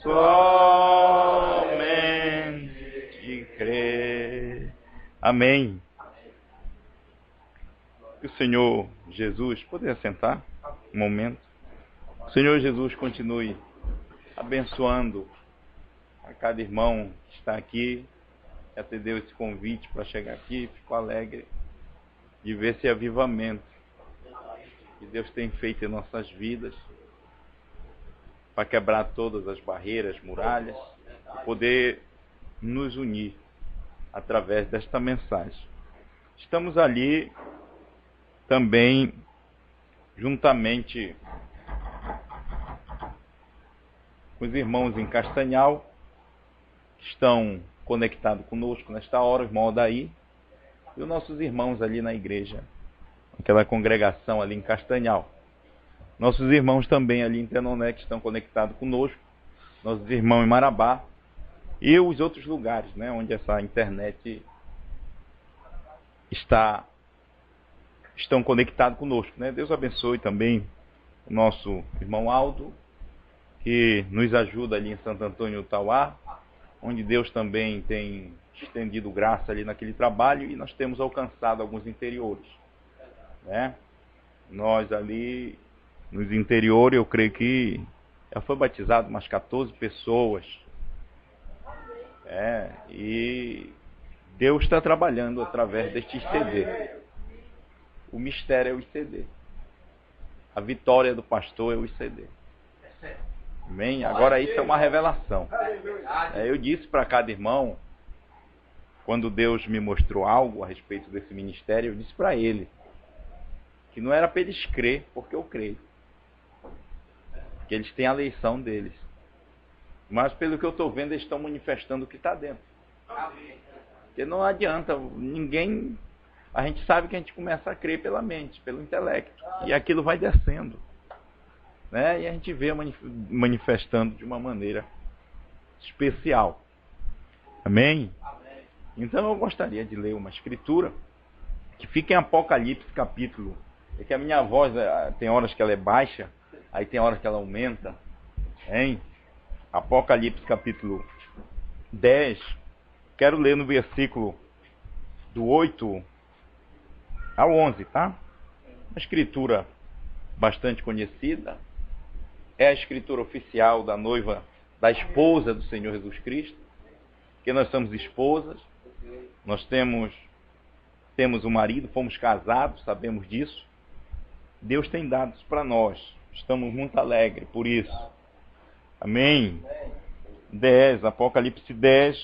somente crer. Amém. Que o Senhor Jesus, poder sentar um momento. O Senhor Jesus continue abençoando a cada irmão que está aqui, que atendeu esse convite para chegar aqui. Fico alegre de ver esse avivamento que Deus tem feito em nossas vidas, para quebrar todas as barreiras, muralhas, e poder nos unir através desta mensagem. Estamos ali também juntamente com os irmãos em Castanhal, que estão conectados conosco nesta hora, o irmão Odaí, e os nossos irmãos ali na igreja, aquela congregação ali em Castanhal. Nossos irmãos também ali em Tenoné, que estão conectados conosco, nossos irmãos em Marabá, e os outros lugares, né, onde essa internet estão conectados conosco, né? Deus abençoe também o nosso irmão Aldo, que nos ajuda ali em Santo Antônio do Tauá, onde Deus também tem estendido graça ali naquele trabalho, e nós temos alcançado alguns interiores, né? Nós ali nos interiores, eu creio que já foi batizado umas 14 pessoas, e Deus está trabalhando através deste ICD. O mistério é o ICD. A vitória do pastor é o ICD. Amém? Agora isso é uma revelação. Eu disse para cada irmão, quando Deus me mostrou algo a respeito desse ministério, eu disse para ele que não era para eles crer, porque eu creio. Que eles têm a eleição deles. Mas pelo que eu estou vendo, eles estão manifestando o que está dentro. Porque não adianta, ninguém... A gente sabe que a gente começa a crer pela mente, pelo intelecto. E aquilo vai descendo, né? E a gente vê manifestando de uma maneira especial. Amém? Então eu gostaria de ler uma escritura que fica em Apocalipse capítulo. É que a minha voz, tem horas que ela é baixa, aí tem horas que ela aumenta. Hein? Apocalipse capítulo 10. Quero ler no versículo do 8 ao 11, tá? Uma escritura bastante conhecida. É a escritura oficial da noiva, da esposa do Senhor Jesus Cristo. Que nós somos esposas. Nós temos um marido, fomos casados, sabemos disso. Deus tem dado isso para nós. Estamos muito alegres por isso. Amém? 10, Apocalipse 10,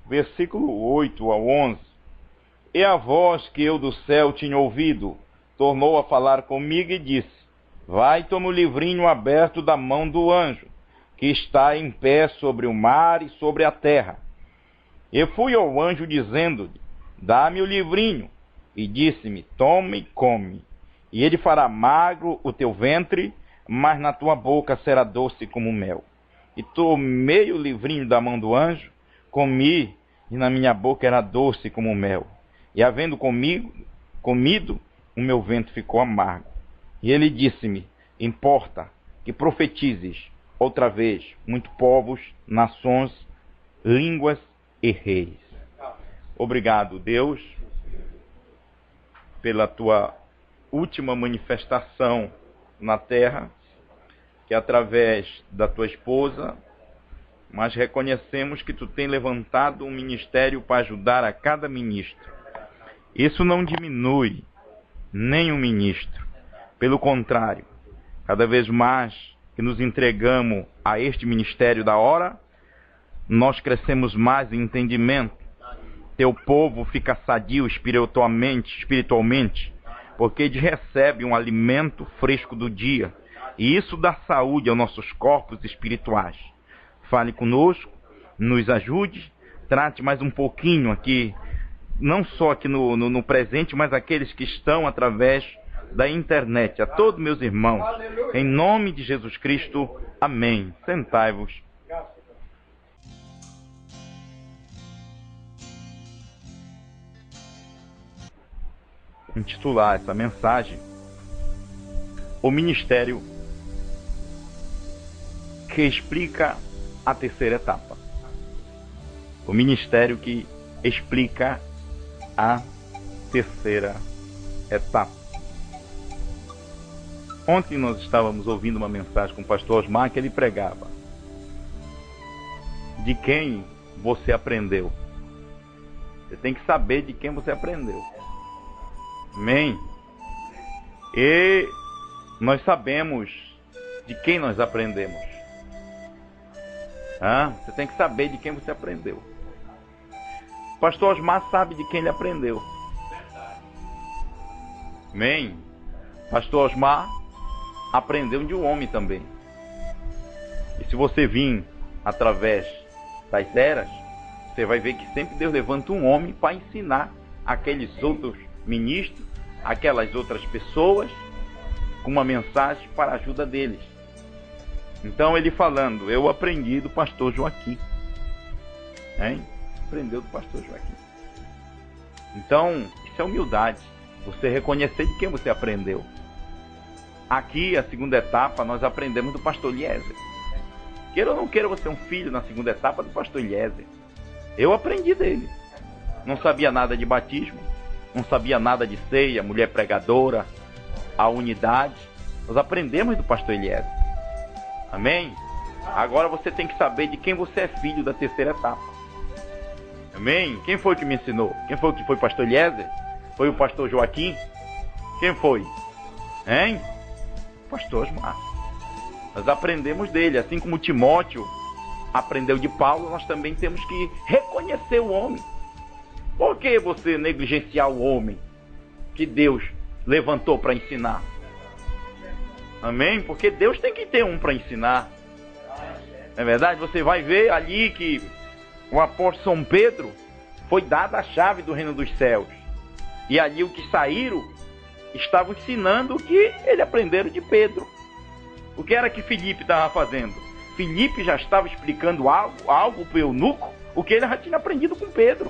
versículo 8 ao 11. E a voz que eu do céu tinha ouvido tornou a falar comigo e disse: vai, toma o livrinho aberto da mão do anjo, que está em pé sobre o mar e sobre a terra. E fui ao anjo dizendo-lhe: dá-me o livrinho. E disse-me: toma e come. E ele fará magro o teu ventre, mas na tua boca será doce como mel. E tomei o livrinho da mão do anjo, comi, e na minha boca era doce como mel. E havendo comido, o meu ventre ficou amargo. E ele disse-me: importa que profetizes outra vez muitos povos, nações, línguas e reis. Obrigado, Deus, pela tua última manifestação na terra, que através da tua esposa, mas reconhecemos que tu tem levantado um ministério para ajudar a cada ministro. Isso não diminui nenhum ministro. Pelo contrário, cada vez mais que nos entregamos a este ministério da hora, nós crescemos mais em entendimento. Teu povo fica sadio espiritualmente, porque ele recebe um alimento fresco do dia. E isso dá saúde aos nossos corpos espirituais. Fale conosco, nos ajude, trate mais um pouquinho aqui, não só aqui no presente, mas aqueles que estão através da internet. A todos meus irmãos, em nome de Jesus Cristo, amém. Sentai-vos. Intitular essa mensagem: o ministério que explica a terceira etapa. O ministério que explica a terceira etapa. Ontem nós estávamos ouvindo uma mensagem com o pastor Osmar que ele pregava. De quem você aprendeu? Você tem que saber de quem você aprendeu. Amém? E nós sabemos de quem nós aprendemos. Você tem que saber de quem você aprendeu. O pastor Osmar sabe de quem ele aprendeu. Amém? Pastor Osmar aprendeu de um homem também. E se você vir através das eras, você vai ver que sempre Deus levanta um homem para ensinar aqueles outros ministros, aquelas outras pessoas, com uma mensagem para a ajuda deles. Então ele falando, eu aprendi do pastor Joaquim. Hein? Aprendeu do pastor Joaquim. Então, isso é humildade. Você reconhecer de quem você aprendeu. Aqui, a segunda etapa, nós aprendemos do pastor Eliezer. Queira ou não queira, você é um filho na segunda etapa do pastor Eliezer. Eu aprendi dele. Não sabia nada de batismo, não sabia nada de ceia, mulher pregadora, a unidade. Nós aprendemos do pastor Eliezer. Amém? Agora você tem que saber de quem você é filho da terceira etapa. Amém? Quem foi que me ensinou? Quem foi que foi pastor Eliezer? Foi o pastor Joaquim? Quem foi? Hein? Pastor Osmar. Nós aprendemos dele, assim como Timóteo aprendeu de Paulo, nós também temos que reconhecer o homem. Por que você negligenciar o homem que Deus levantou para ensinar? Amém? Porque Deus tem que ter um para ensinar. Não é verdade? Você vai ver ali que o apóstolo São Pedro foi dada a chave do reino dos céus. E ali o que saíram estavam ensinando o que ele aprenderam de Pedro. O que era que Filipe estava fazendo? Filipe já estava explicando algo para o eunuco, o que ele já tinha aprendido com Pedro.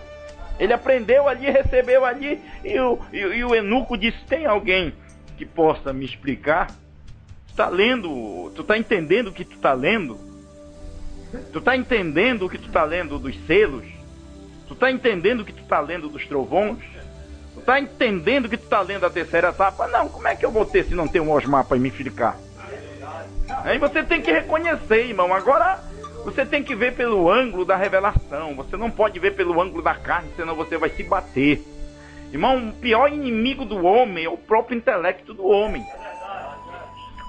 Ele aprendeu ali, recebeu ali, e o eunuco disse, tem alguém que possa me explicar? Tu está lendo, tu está entendendo o que tu está lendo? Tu está entendendo o que tu está lendo dos selos? Tu está entendendo o que tu está lendo dos trovões? Tu está entendendo o que tu está lendo a terceira etapa? Não, como é que eu vou ter se não tem um Osmar para me explicar? Aí você tem que reconhecer, irmão. Agora você tem que ver pelo ângulo da revelação. Você não pode ver pelo ângulo da carne, senão você vai se bater. Irmão, o pior inimigo do homem é o próprio intelecto do homem.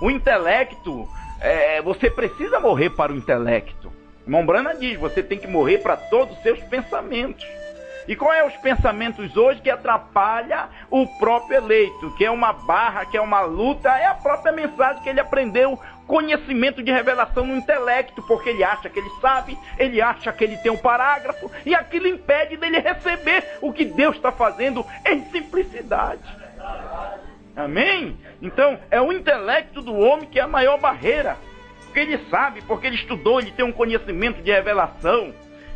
O intelecto, você precisa morrer para o intelecto. Irmão Brana diz, você tem que morrer para todos os seus pensamentos. E qual é os pensamentos hoje que atrapalha o próprio eleito? Que é uma barra, que é uma luta, é a própria mensagem que ele aprendeu, conhecimento de revelação no intelecto, porque ele acha que ele sabe, ele acha que ele tem um parágrafo, e aquilo impede dele receber o que Deus está fazendo em simplicidade. Amém? Então, é o intelecto do homem que é a maior barreira. Porque ele sabe, porque ele estudou, ele tem um conhecimento de revelação.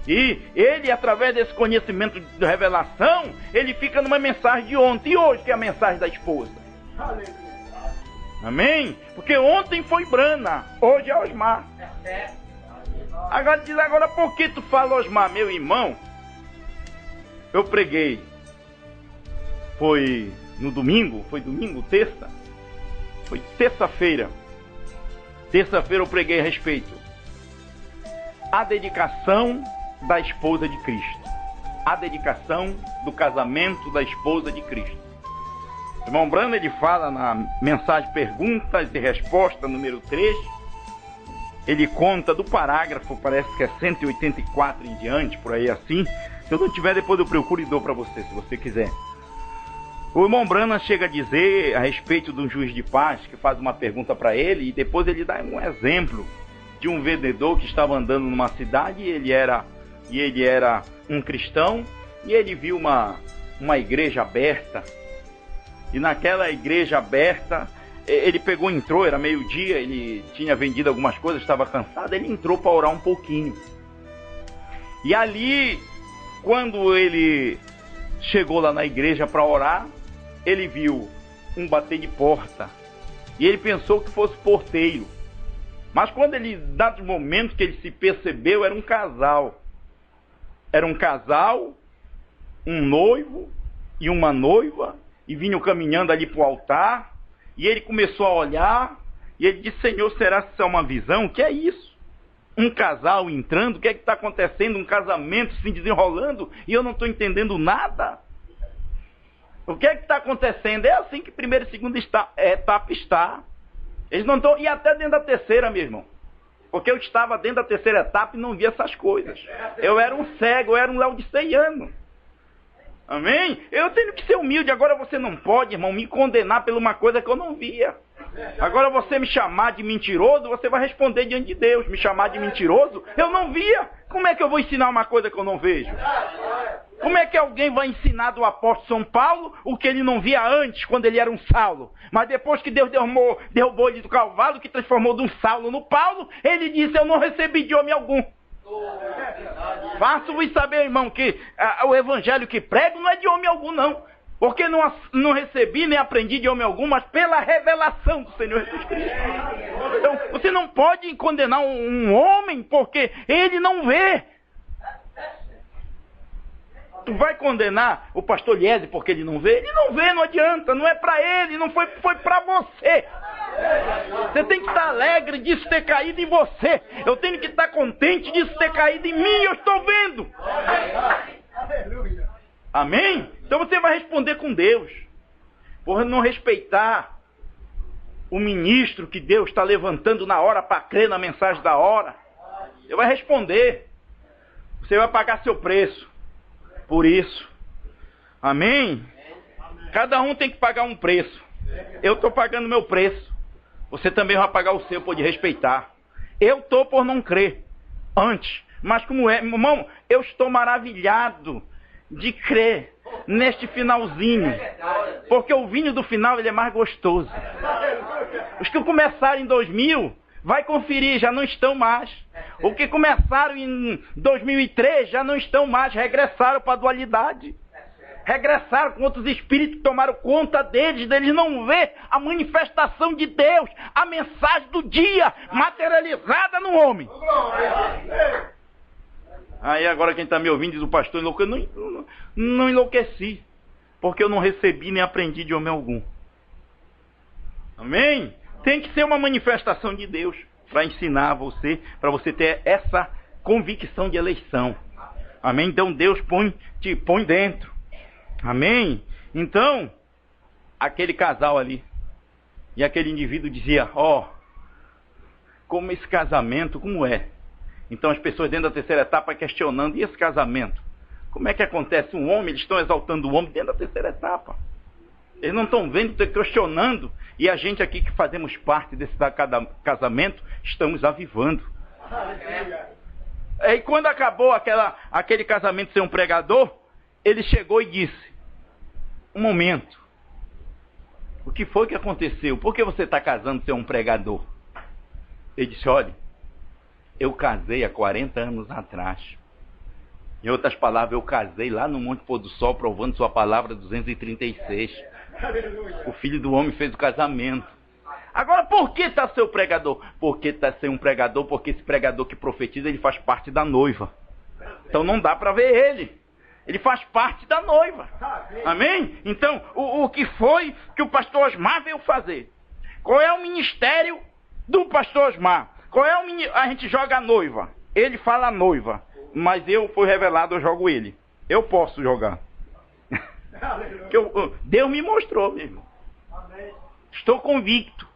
E ele, através desse conhecimento de revelação, ele fica numa mensagem de ontem. E hoje, que é a mensagem da esposa. Amém? Porque ontem foi Brana, hoje é Osmar. Agora diz, por que tu fala Osmar? Meu irmão, eu preguei. Foi no domingo, terça? Foi terça-feira. Terça-feira eu preguei a respeito a dedicação da esposa de Cristo. A dedicação do casamento da esposa de Cristo. O irmão Brana, ele fala na mensagem perguntas e respostas, número 3. Ele conta do parágrafo, parece que é 184 em diante, por aí assim. Se eu não tiver, depois eu procuro e dou para você, se você quiser. O irmão Brana chega a dizer a respeito de um juiz de paz que faz uma pergunta para ele, e depois ele dá um exemplo de um vendedor que estava andando numa cidade e ele era um cristão, e ele viu uma igreja aberta. E naquela igreja aberta, ele pegou, entrou, era meio-dia, ele tinha vendido algumas coisas, estava cansado, ele entrou para orar um pouquinho. E ali, quando ele chegou lá na igreja para orar, ele viu um bater de porta. E ele pensou que fosse porteiro. Mas quando ele, dado momento que ele se percebeu, era um casal. Era um casal, um noivo e uma noiva, e vinham caminhando ali para o altar, e ele começou a olhar, e ele disse: Senhor, será que isso é uma visão? O que é isso? Um casal entrando, o que é que está acontecendo? Um casamento se desenrolando, e eu não estou entendendo nada. O que é que está acontecendo? É assim que primeira e segunda etapa está. Eles não estão, e até dentro da terceira, meu irmão. Porque eu estava dentro da terceira etapa e não via essas coisas. Eu era um cego, eu era um laodiceiano. Amém? Eu tenho que ser humilde. Agora você não pode, irmão, me condenar por uma coisa que eu não via. Agora você me chamar de mentiroso, você vai responder diante de Deus. Me chamar de mentiroso, eu não via. Como é que eu vou ensinar uma coisa que eu não vejo? Como é que alguém vai ensinar do apóstolo São Paulo o que ele não via antes, quando ele era um Saulo? Mas depois que Deus derrubou ele do cavalo, que transformou de um Saulo no Paulo, ele disse: eu não recebi de homem algum. Faço-vos saber, irmão, que o evangelho que prego não é de homem algum, não. Porque não recebi nem aprendi de homem algum, mas pela revelação do Senhor Jesus Cristo. Então, você não pode condenar um homem porque ele não vê. Tu vai condenar o pastor Liese porque ele não vê? Ele não vê, não adianta, não é para ele, não foi para você. Você tem que estar alegre disso ter caído em você. Eu tenho que estar contente disso ter caído em mim, eu estou vendo. Amém? Então você vai responder com Deus. Por não respeitar o ministro que Deus está levantando na hora para crer na mensagem da hora. Você vai responder. Você vai pagar seu preço por isso. Amém? Cada um tem que pagar um preço. Eu estou pagando meu preço. Você também vai pagar o seu por de respeitar. Eu estou por não crer antes. Mas como é, irmão, eu estou maravilhado de crer neste finalzinho. Porque o vinho do final ele é mais gostoso. Os que começaram em 2000, vai conferir, já não estão mais. Os que começaram em 2003 já não estão mais, regressaram para a dualidade. Regressaram com outros espíritos que tomaram conta deles não ver a manifestação de Deus, a mensagem do dia materializada no homem. Aí agora quem está me ouvindo diz: o pastor enlouqueceu. Não enlouqueci, porque eu não recebi nem aprendi de homem algum. Amém? Tem que ser uma manifestação de Deus para ensinar você, para você ter essa convicção de eleição. Amém? Então Deus te põe dentro. Amém? Então, aquele casal ali, e aquele indivíduo dizia: como esse casamento, como é? Então as pessoas dentro da terceira etapa questionando: e esse casamento? Como é que acontece? Um homem, eles estão exaltando o homem dentro da terceira etapa. Eles não estão vendo, estão questionando. E a gente aqui que fazemos parte desse casamento, estamos avivando. E quando acabou aquele casamento sem um pregador, ele chegou e disse: um momento, o que foi que aconteceu? Por que você está casando sem um pregador? Ele disse: olha, eu casei há 40 anos atrás. Em outras palavras, eu casei lá no Monte Pôr do Sol, provando sua palavra 236. O Filho do Homem fez o casamento. Agora, por que está sem o pregador? Porque está sem um pregador, porque esse pregador que profetiza, ele faz parte da noiva. Então não dá para ver ele. Ele faz parte da noiva. Amém? Então, o que foi que o pastor Osmar veio fazer? Qual é o ministério do pastor Osmar? Qual é a gente joga a noiva. Ele fala a noiva. Mas fui revelado, eu jogo ele. Eu posso jogar. Deus me mostrou, meu irmão. Estou convicto.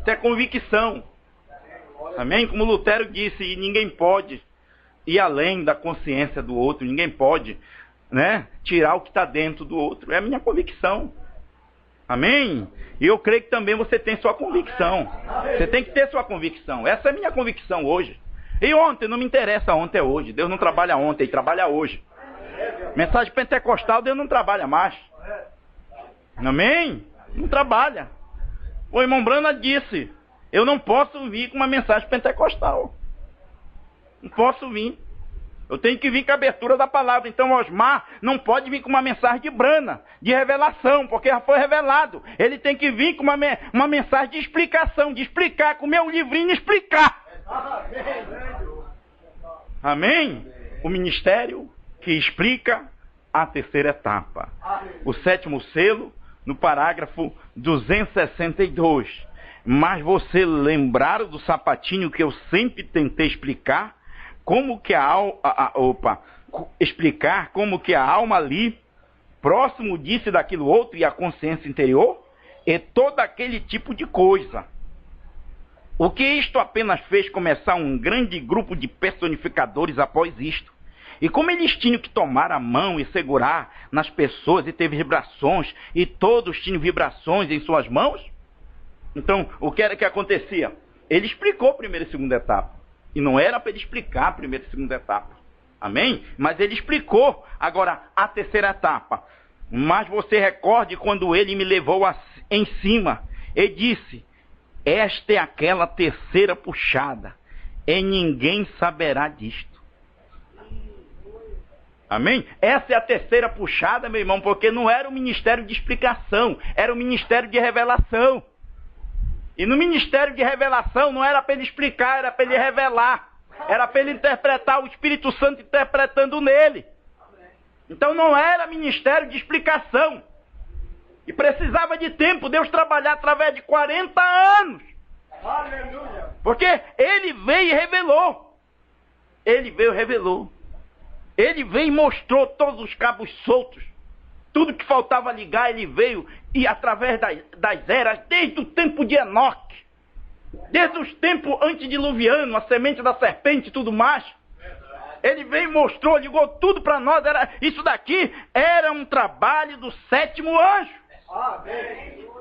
Isso é convicção. Amém? Como Lutero disse, e ninguém pode ir além da consciência do outro. Ninguém pode, tirar o que está dentro do outro. É a minha convicção. Amém? E eu creio que também você tem sua convicção. Você tem que ter sua convicção. Essa é a minha convicção hoje. E ontem, não me interessa ontem, é hoje. Deus não trabalha ontem, Ele trabalha hoje. Mensagem pentecostal, Deus não trabalha mais. Amém? Não trabalha. O irmão Brana disse: eu não posso vir com uma mensagem pentecostal. Não posso vir. Eu tenho que vir com a abertura da palavra. Então Osmar não pode vir com uma mensagem de brana, de revelação, porque já foi revelado. Ele tem que vir com uma mensagem de explicação, de explicar, com o meu livrinho explicar. Amém? O ministério que explica a terceira etapa. O sétimo selo, no parágrafo 262. Mas você lembraram do sapatinho que eu sempre tentei explicar? Como que explicar como que a alma ali, próximo disso e daquilo outro, e a consciência interior, é todo aquele tipo de coisa. O que isto apenas fez começar um grande grupo de personificadores após isto. E como eles tinham que tomar a mão e segurar nas pessoas, e teve vibrações, e todos tinham vibrações em suas mãos, então o que era que acontecia? Ele explicou a primeira e segunda etapa. E não era para ele explicar a primeira e segunda etapa. Amém? Mas ele explicou agora a terceira etapa. Mas você recorde quando ele me levou em cima e disse: esta é aquela terceira puxada, e ninguém saberá disto. Amém? Essa é a terceira puxada, meu irmão, porque não era o ministério de explicação, era o ministério de revelação. E no ministério de revelação não era para ele explicar, era para ele revelar. Era para ele interpretar, o Espírito Santo interpretando nele. Então não era ministério de explicação. E precisava de tempo, Deus trabalhar através de 40 anos. Aleluia. Porque ele veio e revelou. Ele veio e revelou. Ele veio e mostrou todos os cabos soltos. Tudo que faltava ligar, ele veio, e através das eras, desde o tempo de Enoque, desde os tempos antediluvianos, a semente da serpente e tudo mais, ele veio e mostrou, ligou tudo para nós. Isso daqui era um trabalho do sétimo anjo.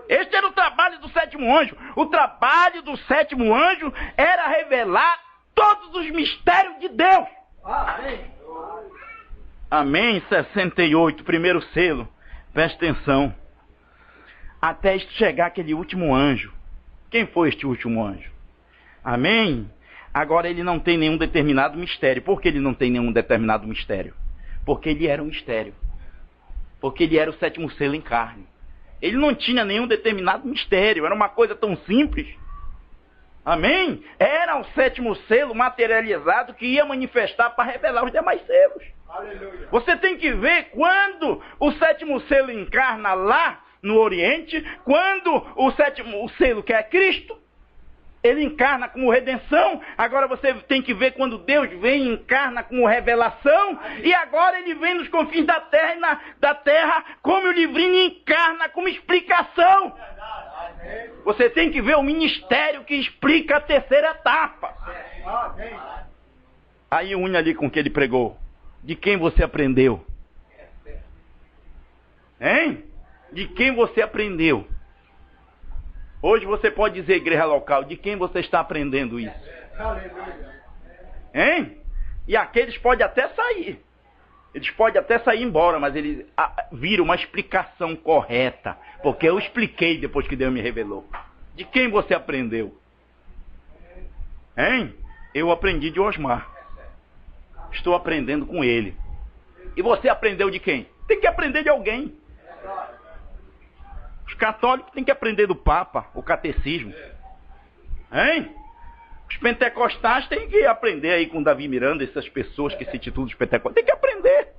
Este era o trabalho do sétimo anjo. O trabalho do sétimo anjo era revelar todos os mistérios de Deus. Amém, 68, primeiro selo. Presta atenção. Até chegar aquele último anjo. Quem foi este último anjo? Amém? Agora ele não tem nenhum determinado mistério. Por que ele não tem nenhum determinado mistério? Porque ele era um mistério. Porque ele era o sétimo selo em carne. Ele não tinha nenhum determinado mistério. Era uma coisa tão simples. Amém? Era o sétimo selo materializado que ia manifestar para revelar os demais selos. Aleluia. Você tem que ver quando o sétimo selo encarna lá no Oriente, quando o sétimo selo, que é Cristo, ele encarna como redenção. Agora você tem que ver quando Deus vem e encarna como revelação. E agora ele vem nos confins da terra, como o livrinho encarna como explicação. Você tem que ver o ministério que explica a terceira etapa. Aí une ali com o que ele pregou. De quem você aprendeu? Hein? De quem você aprendeu? Hoje você pode dizer, igreja local, de quem você está aprendendo isso? Hein? E aqueles podem até sair. Eles podem até sair embora, mas eles viram uma explicação correta. Porque eu expliquei depois que Deus me revelou. De quem você aprendeu? Hein? Eu aprendi de Osmar. Estou aprendendo com ele. E você aprendeu de quem? Tem que aprender de alguém. Os católicos têm que aprender do Papa, o catecismo. Hein? Os pentecostais têm que aprender aí com Davi Miranda, essas pessoas que se titulam de pentecostais. Tem que aprender.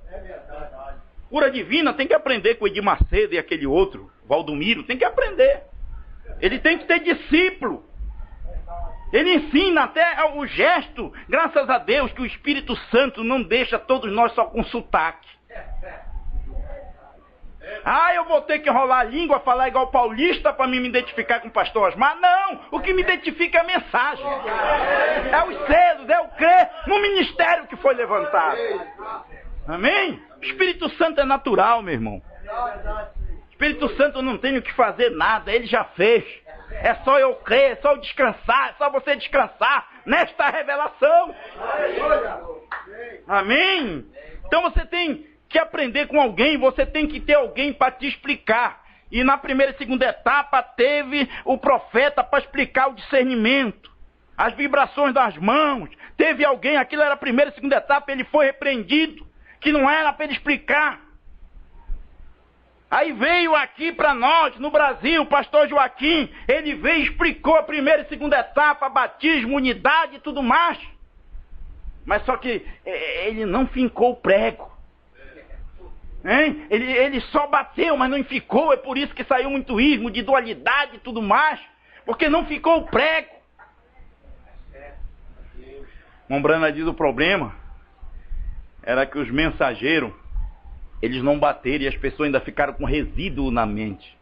Cura Divina tem que aprender com Edir Macedo e aquele outro, Valdomiro. Tem que aprender. Ele tem que ter discípulo. Ele ensina até o gesto, graças a Deus, que o Espírito Santo não deixa todos nós só com sotaque. Eu vou ter que enrolar a língua, falar igual paulista para me identificar com o pastor Osmar. Não! O que me identifica é a mensagem. É os selos, é o crer no ministério que foi levantado. Amém? O Espírito Santo é natural, meu irmão. O Espírito Santo não tem o que fazer nada, ele já fez. É só eu crer, é só eu descansar, é só você descansar nesta revelação. Amém? Então você tem que aprender com alguém, você tem que ter alguém para te explicar. E na primeira e segunda etapa teve o profeta para explicar o discernimento. as vibrações das mãos. Teve alguém, aquilo era a primeira e segunda etapa, ele foi repreendido, que não era para ele explicar. Aí veio aqui para nós, no Brasil, o pastor Joaquim, ele veio e explicou a primeira e segunda etapa, batismo, unidade e tudo mais. Mas só que ele não fincou o prego. Hein? Ele só bateu, mas não ficou. É por isso que saiu muito ismo de dualidade e tudo mais, porque não ficou o prego. Mombrana diz: o problema era que os mensageiros, eles não bateram e as pessoas ainda ficaram com resíduo na mente.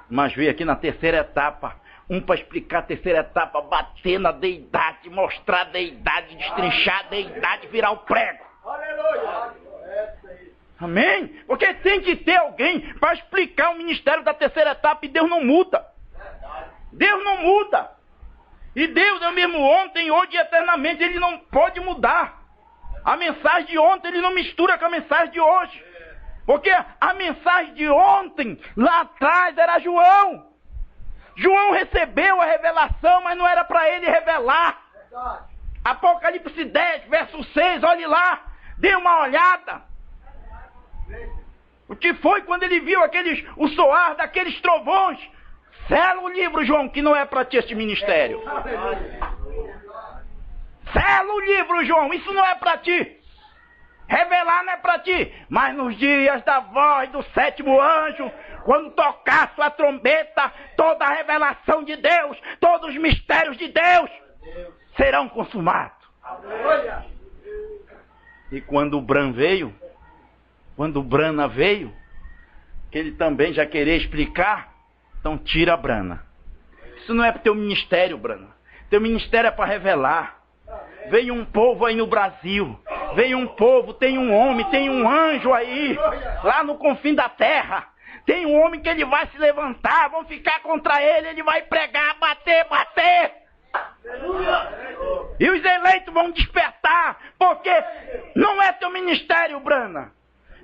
Mas veio aqui na terceira etapa, para explicar a terceira etapa, bater na deidade, mostrar a deidade, destrinchar a deidade, virar o prego. Aleluia! Amém? Porque tem que ter alguém para explicar o ministério da terceira etapa, e Deus não muda. Deus não muda. E Deus é o mesmo ontem, hoje e eternamente. Ele não pode mudar. A mensagem de ontem ele não mistura com a mensagem de hoje. Porque a mensagem de ontem, lá atrás, era João. João recebeu a revelação, mas não era para ele revelar. Apocalipse 10, verso 6, olhe lá. Dê uma olhada. O que foi quando ele viu o soar daqueles trovões? Sela o livro, João, que não é para ti este ministério. Sela o livro, João, isso não é para ti. Revelar não é para ti. Mas nos dias da voz do sétimo anjo, quando tocar sua trombeta, toda a revelação de Deus, todos os mistérios de Deus serão consumados. E quando o Bran veio, quando o Brana veio, que ele também já queria explicar, então tira a Brana. Isso não é para teu ministério, Brana. Teu ministério é para revelar. Veio um povo aí no Brasil. Veio um povo, tem um homem, tem um anjo aí, lá no confim da terra. Tem um homem que ele vai se levantar, vão ficar contra ele, ele vai pregar, bater, bater. E os eleitos vão despertar, porque não é teu ministério, Brana.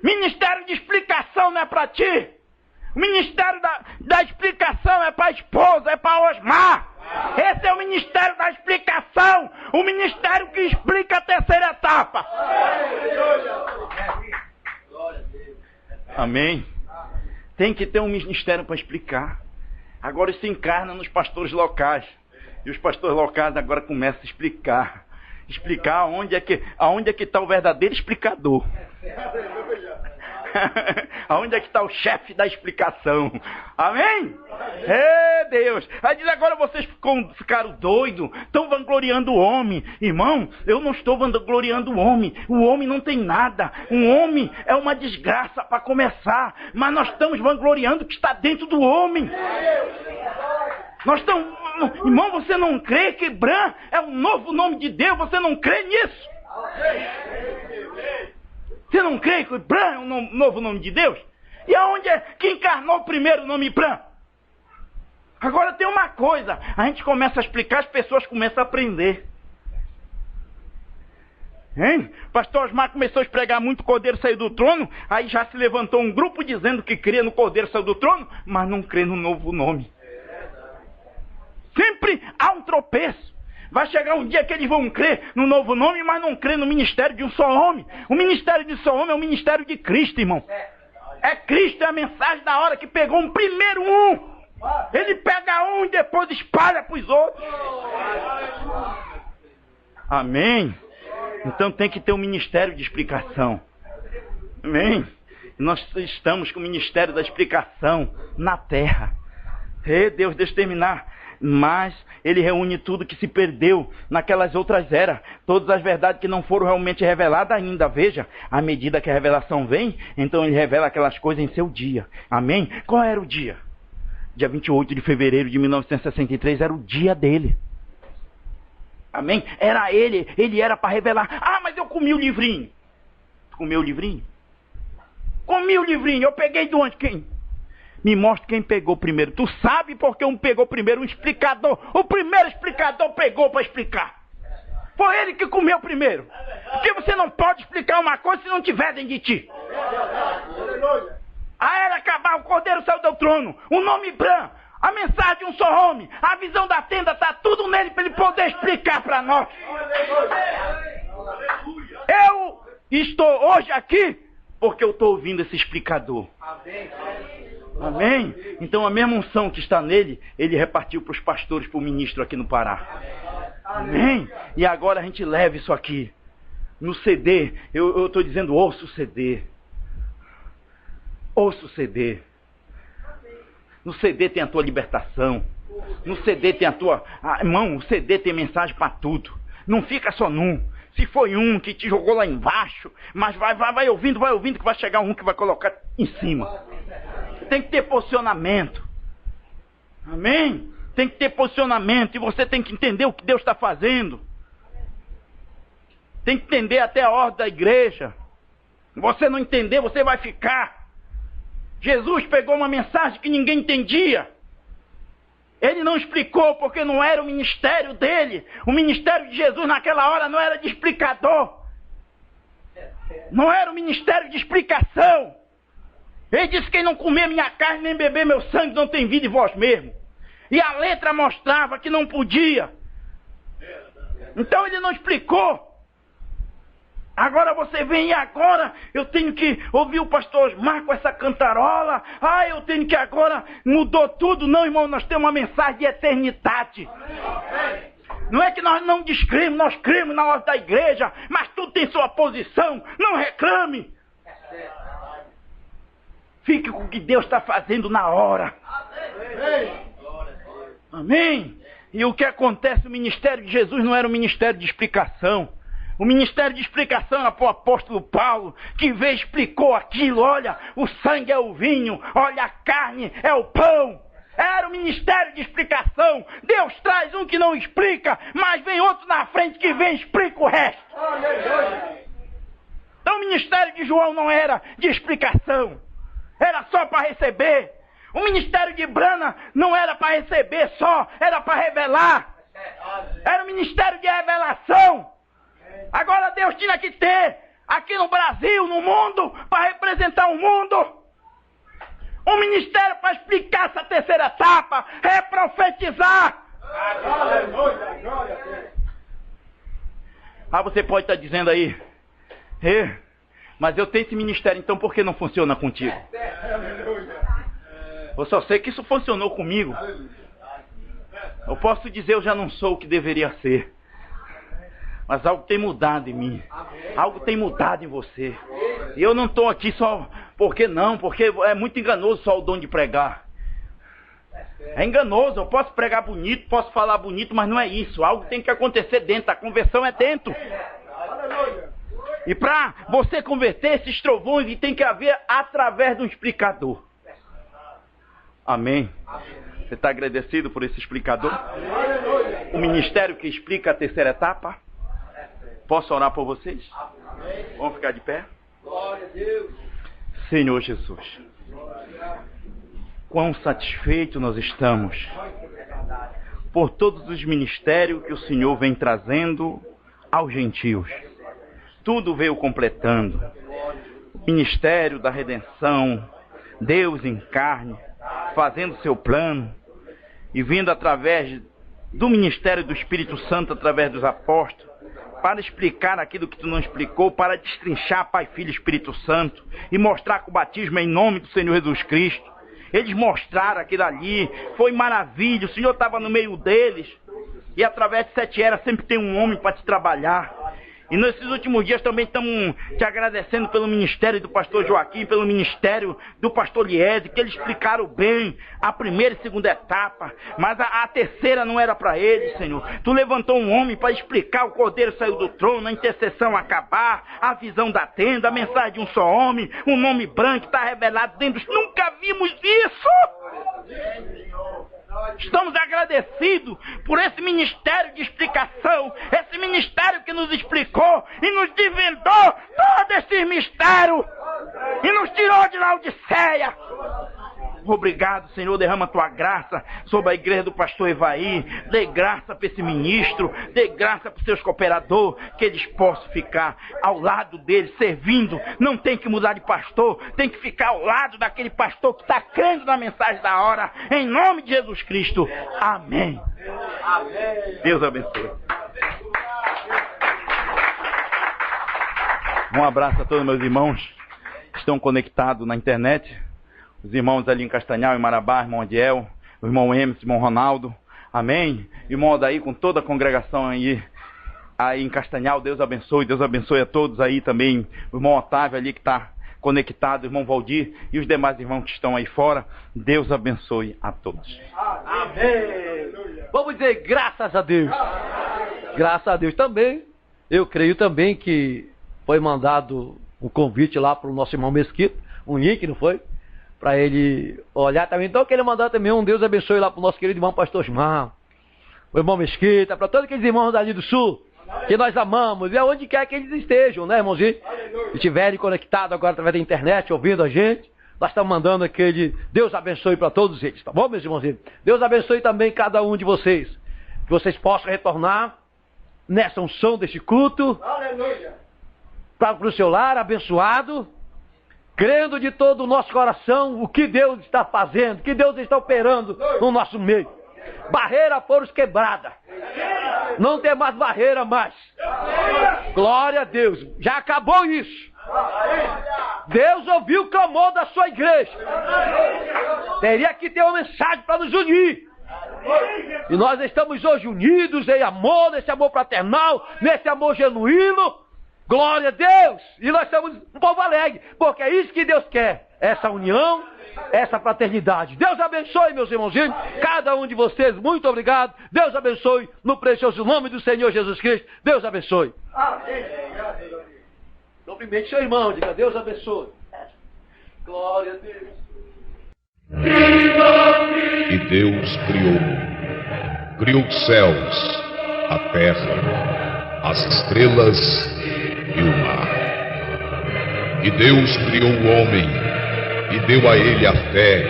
Ministério de explicação não é para ti. O ministério da explicação é para a esposa, é para Osmar. Esse é o ministério da explicação. O ministério que explica a terceira etapa. Amém? Tem que ter um ministério para explicar. Agora isso encarna nos pastores locais. E os pastores locais agora começam a explicar. Explicar aonde é que está o verdadeiro explicador. Aonde é que está o chefe da explicação? Amém? É Deus. Aí diz: agora vocês ficaram doidos, estão vangloriando o homem. Irmão, eu não estou vangloriando o homem. O homem não tem nada. O homem é uma desgraça para começar. Mas nós estamos vangloriando o que está dentro do homem. Nós estamos... Irmão, você não crê que Bran é um novo nome de Deus? Você não crê nisso? Você não crê que Bran é um novo nome de Deus? E aonde é que encarnou primeiro o nome Bran? Agora tem uma coisa, a gente começa a explicar, as pessoas começam a aprender. Hein? Pastor Osmar começou a pregar muito, o Cordeiro saiu do trono, aí já se levantou um grupo dizendo que crê no Cordeiro saiu do trono, mas não crê no novo nome. Sempre há um tropeço. Vai chegar um dia que eles vão crer no novo nome, mas não crer no ministério de um só homem. O ministério de um só homem é o ministério de Cristo, irmão. É Cristo, é a mensagem da hora que pegou um primeiro um. Ele pega um e depois espalha para os outros. Amém? Então tem que ter um ministério de explicação. Amém? Nós estamos com o ministério da explicação na terra. Deus, deixa eu terminar. Mas ele reúne tudo que se perdeu naquelas outras eras, todas as verdades que não foram realmente reveladas ainda. Veja, à medida que a revelação vem, então ele revela aquelas coisas em seu dia. Amém? Qual era o dia? Dia 28 de fevereiro de 1963 era o dia dele. Amém? Era ele era para revelar. Ah, mas eu comi o livrinho. Comeu o livrinho? Comi o livrinho, eu peguei de onde? Quem? Me mostra quem pegou primeiro. Tu sabe porque um pegou primeiro? Um explicador. O primeiro explicador pegou para explicar. Foi ele que comeu primeiro. Porque você não pode explicar uma coisa se não tiver dentro de ti. A era acabar, o Cordeiro saiu do trono. O nome Bran. A mensagem de um só homem, a visão da tenda, está tudo nele para ele poder explicar para nós. Eu estou hoje aqui porque eu estou ouvindo esse explicador. Amém? Então a mesma unção que está nele, ele repartiu para os pastores, para o ministro aqui no Pará. Amém? E agora a gente leva isso aqui. No CD, eu estou dizendo, ouça o CD. Ouça o CD. No CD tem a tua libertação. No CD tem a tua... irmão, o CD tem mensagem para tudo. Não fica só num. Se foi um que te jogou lá embaixo, mas vai ouvindo, que vai chegar um que vai colocar em cima. Tem que ter posicionamento. Amém? Tem que ter posicionamento. E você tem que entender o que Deus está fazendo. Tem que entender até a ordem da igreja. Se você não entender, você vai ficar. Jesus pegou uma mensagem que ninguém entendia. Ele não explicou porque não era o ministério dele. O ministério de Jesus naquela hora não era de explicador. Não era o ministério de explicação. Ele disse: quem não comer minha carne nem beber meu sangue não tem vida em vós mesmo. E a letra mostrava que não podia. Então ele não explicou. Agora você vem e agora eu tenho que ouvir o pastor Osmar com essa cantarola. Eu tenho que agora mudou tudo. Não, irmão, nós temos uma mensagem de eternidade. Não é que nós não descremos, nós cremos na ordem da igreja, mas tudo tem sua posição. Não reclame. Fique com o que Deus está fazendo na hora. Amém? E o que acontece, o ministério de Jesus não era um ministério de explicação. O ministério de explicação era para o apóstolo Paulo, que veio e explicou aquilo. Olha, o sangue é o vinho, olha, a carne é o pão. Era o ministério de explicação. Deus traz um que não explica, mas vem outro na frente que vem e explica o resto. Então o ministério de João não era de explicação, era só para receber. O ministério de Brana não era para receber só, era para revelar. Era o ministério de revelação. Agora Deus tinha que ter, aqui no Brasil, no mundo, para representar o mundo, um ministério para explicar essa terceira etapa, profetizar. Você pode estar dizendo aí, mas eu tenho esse ministério, então por que não funciona contigo? Eu só sei que isso funcionou comigo. Eu posso dizer, eu já não sou o que deveria ser. Mas algo tem mudado em mim. Algo tem mudado em você. E eu não estou aqui só... Por que não? Porque é muito enganoso só o dom de pregar. É enganoso. Eu posso pregar bonito, posso falar bonito, mas não é isso. Algo tem que acontecer dentro. A conversão é dentro. E para você converter esses trovões, tem que haver através de um explicador. Amém? Você está agradecido por esse explicador? O ministério que explica a terceira etapa? Posso orar por vocês? Vamos ficar de pé? Glória a Deus. Senhor Jesus, quão satisfeito nós estamos por todos os ministérios que o Senhor vem trazendo aos gentios. Tudo veio completando. O ministério da redenção, Deus em carne, fazendo seu plano e vindo através do ministério do Espírito Santo, através dos apóstolos, para explicar aquilo que tu não explicou, para destrinchar Pai, Filho e Espírito Santo, e mostrar que o batismo é em nome do Senhor Jesus Cristo. Eles mostraram aquilo ali, foi maravilha, o Senhor estava no meio deles, e através de 7 eras sempre tem um homem para te trabalhar. E nesses últimos dias também estamos te agradecendo pelo ministério do pastor Joaquim, pelo ministério do pastor Liese, que eles explicaram bem a primeira e segunda etapa, mas a terceira não era para eles, Senhor. Tu levantou um homem para explicar: o cordeiro saiu do trono, a intercessão acabar, a visão da tenda, a mensagem de um só homem, um nome branco está revelado dentro. Nunca vimos isso! Estamos agradecidos por esse ministério de explicação, esse ministério que nos explicou e nos desvendou todo esse mistério e nos tirou de Laodiceia. Obrigado, Senhor, derrama a tua graça sobre a igreja do pastor Evaí. Dê graça para esse ministro, dê graça para os seus cooperadores, que eles possam ficar ao lado dele, servindo. Não tem que mudar de pastor, tem que ficar ao lado daquele pastor que está crendo na mensagem da hora. Em nome de Jesus Cristo. Amém. Deus abençoe. Um abraço a todos meus irmãos que estão conectados na internet. Os irmãos ali em Castanhal, em Marabá, irmão Adiel, o irmão Emerson, irmão Ronaldo. Amém. Irmão Odaí, com toda a congregação aí em Castanhal. Deus abençoe a todos aí também. O irmão Otávio ali que está conectado, o irmão Valdir e os demais irmãos que estão aí fora. Deus abençoe a todos. Amém. Vamos dizer graças a Deus. Graças a Deus também. Eu creio também que foi mandado um convite lá para o nosso irmão Mesquita, um link, não foi? Para ele olhar também. Então eu queria mandar também um Deus abençoe lá para o nosso querido irmão pastor Osmar, o irmão Mesquita, para todos aqueles irmãos dali do sul, que nós amamos, e aonde quer que eles estejam, né, irmãozinho? Se estiverem conectados agora através da internet, ouvindo a gente, nós estamos mandando aquele Deus abençoe para todos eles, tá bom, meus irmãozinhos? Deus abençoe também cada um de vocês, que vocês possam retornar nessa unção deste culto, para o seu lar abençoado, crendo de todo o nosso coração o que Deus está fazendo, que Deus está operando no nosso meio. Barreira foram quebrada. Não tem mais barreira mais. Glória a Deus. Já acabou isso. Deus ouviu o clamor da sua igreja. Teria que ter uma mensagem para nos unir. E nós estamos hoje unidos em amor, nesse amor fraternal, nesse amor genuíno. Glória a Deus! E nós somos um povo alegre, porque é isso que Deus quer. Essa união, essa fraternidade. Deus abençoe, meus irmãozinhos, cada um de vocês. Muito obrigado. Deus abençoe no precioso nome do Senhor Jesus Cristo. Deus abençoe. Cumprimente seu irmão, diga Deus abençoe. Glória a Deus. E Deus criou os céus, a terra, as estrelas e o mar. E Deus criou o homem e deu a ele a fé,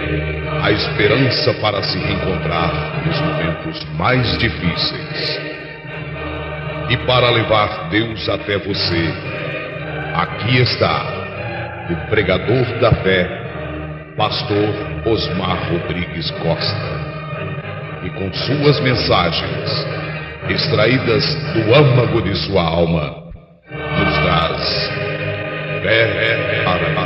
a esperança para se reencontrar nos momentos mais difíceis. E para levar Deus até você, aqui está o pregador da fé, pastor Osmar Rodrigues Costa, e com suas mensagens, extraídas do âmago de sua alma, nos traz fé para a